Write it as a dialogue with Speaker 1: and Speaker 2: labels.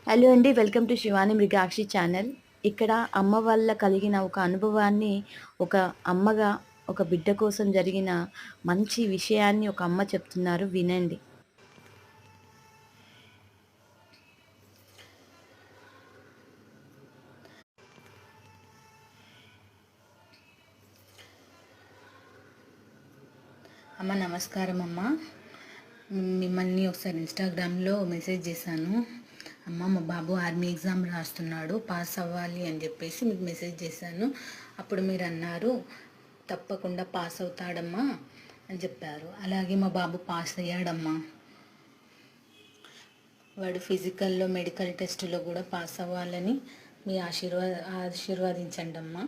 Speaker 1: Hello అండి. Welcome to Shivani Mrugakshi channel. ఇక్కడ అమ్మ వల్ల కలిగిన ఒక అనుభవాన్ని, ఒక అమ్మగా ఒక బిడ్డ కోసం జరిగిన మంచి విషయాన్ని ఒక అమ్మ చెప్తున్నారు, వినండి.
Speaker 2: అమ్మ నమస్కారం అమ్మ. మిమ్మల్ని ఒకసారి ఇన్స్టాగ్రామ్లో మెసేజ్ చేశాను. అమ్మ మా బాబు ఆర్మీ ఎగ్జామ్ రాస్తున్నాడు, పాస్ అవ్వాలి అని చెప్పేసి మీకు మెసేజ్ చేశాను. అప్పుడు మీరు అన్నారు తప్పకుండా పాస్ అవుతాడమ్మా అని చెప్పారు. అలాగే మా బాబు పాస్ అయ్యాడమ్మా. వాడు ఫిజికల్లో మెడికల్ టెస్టులో కూడా పాస్ అవ్వాలని మీ ఆశీర్వాదించండి అమ్మా.